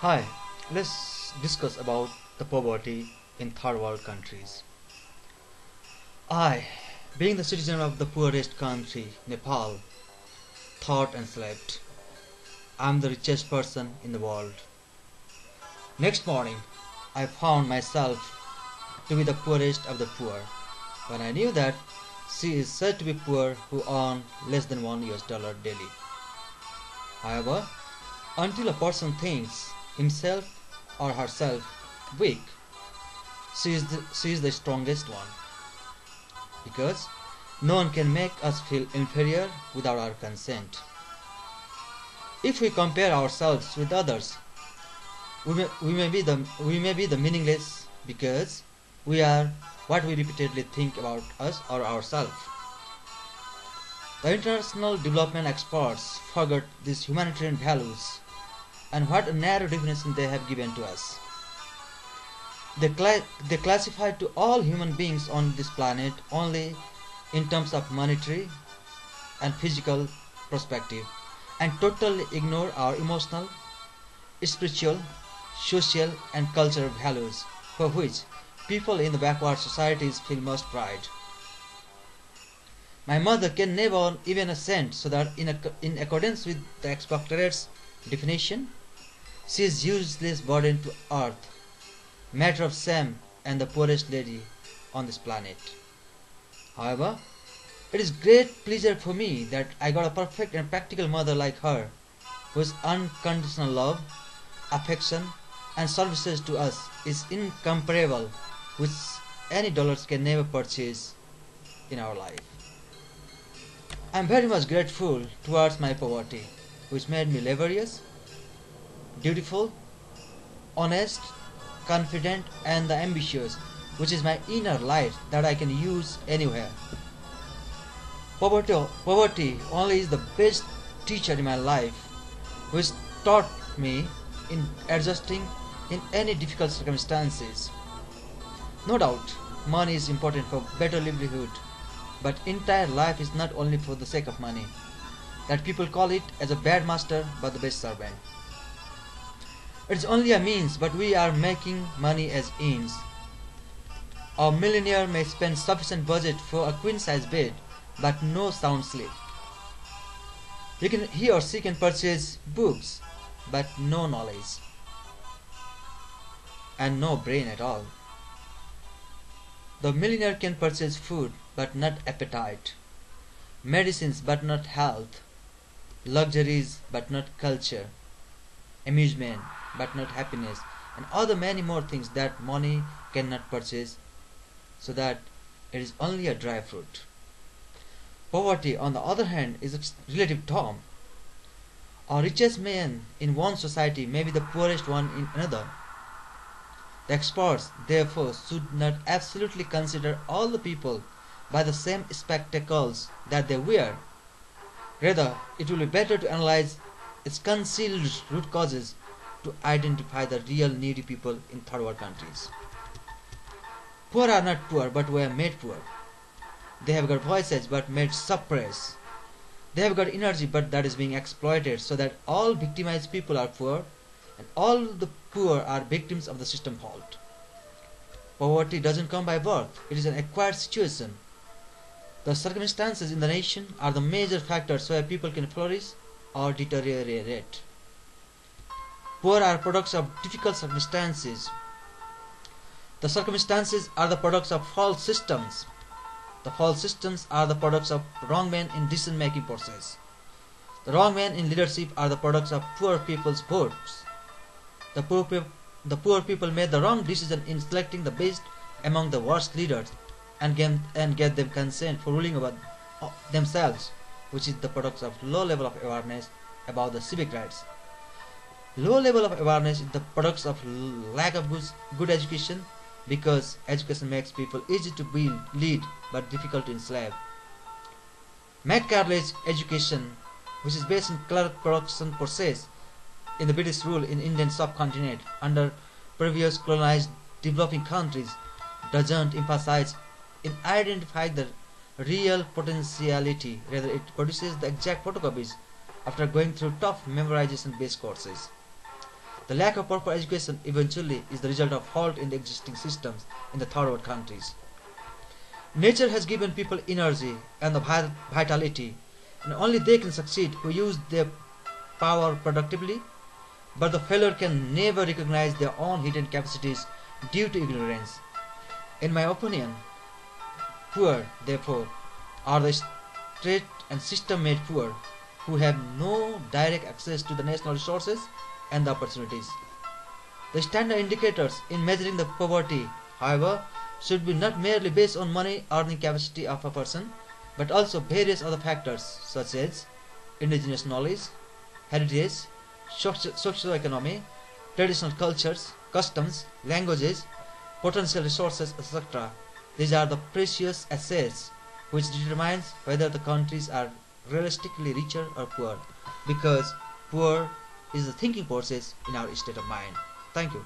Hi, let's discuss about the poverty in third world countries. I, being the citizen of the poorest country, Nepal, thought and slept. I'm the richest person in the world. Next morning, I found myself to be the poorest of the poor, when I knew that she is said to be poor who earn less than $1 daily. However, until a person thinks himself or herself weak, she is the strongest one, because no one can make us feel inferior without our consent. If we compare ourselves with others, we may be the meaningless, because we are what we repeatedly think about us or ourselves. The international development experts forgot these humanitarian values, and what a narrow definition they have given to us. They classify to all human beings on this planet only in terms of monetary and physical perspective, and totally ignore our emotional, spiritual, social and cultural values, for which people in the backward societies feel most pride. My mother can never even assent, so that in accordance with the expectorate's definition, she is useless burden to earth, matter of shame, and the poorest lady on this planet. However, it is great pleasure for me that I got a perfect and practical mother like her, whose unconditional love, affection, and services to us is incomparable, which any dollars can never purchase in our life. I am very much grateful towards my poverty, which made me laborious, dutiful, honest, confident, and the ambitious, which is my inner light that I can use anywhere. Poverty only is the best teacher in my life, which taught me in adjusting in any difficult circumstances. No doubt, money is important for better livelihood, but entire life is not only for the sake of money, that people call it as a bad master but the best servant. It's only a means, but we are making money as ends. A millionaire may spend sufficient budget for a queen-size bed, but no sound sleep. He or she can purchase books, but no knowledge, and no brain at all. The millionaire can purchase food, but not appetite, medicines, but not health, luxuries, but not culture, amusement, but not happiness, and other many more things that money cannot purchase, so that it is only a dry fruit. Poverty, on the other hand, is a relative term. A richest man in one society may be the poorest one in another. The experts, therefore, should not absolutely consider all the people by the same spectacles that they wear. Rather, it will be better to analyze its concealed root causes to identify the real needy people in third world countries. Poor are not poor, but were made poor. They have got voices, but made suppressed. They have got energy, but that is being exploited, so that all victimized people are poor, and all the poor are victims of the system fault. Poverty doesn't come by birth, it is an acquired situation. The circumstances in the nation are the major factors where people can flourish or deteriorate. Poor are products of difficult circumstances. The circumstances are the products of false systems. The false systems are the products of wrong men in decision-making process. The wrong men in leadership are the products of poor people's votes. The poor people made the wrong decision in selecting the best among the worst leaders, and get them consent for ruling over themselves, which is the products of low level of awareness about the civic rights. Low level of awareness is the products of lack of good education, because education makes people easy to lead but difficult to enslave. McCarthy's education, which is based in clerk production process in the British rule in Indian subcontinent under previous colonized developing countries, doesn't emphasize in identifying the real potentiality. Rather, it produces the exact photocopies after going through tough memorization based courses. The lack of proper education eventually is the result of halt in the existing systems in the third world countries. Nature has given people energy and the vitality, and only they can succeed who use their power productively, but the failure can never recognize their own hidden capacities due to ignorance. In my opinion, poor, therefore, are the state and system-made poor who have no direct access to the national resources and the opportunities. The standard indicators in measuring the poverty, however, should be not merely based on money earning capacity of a person, but also various other factors such as indigenous knowledge, heritage, socio-economy, traditional cultures, customs, languages, potential resources, etc. These are the precious assets which determines whether the countries are realistically richer or poor, because poor is the thinking process in our state of mind. Thank you.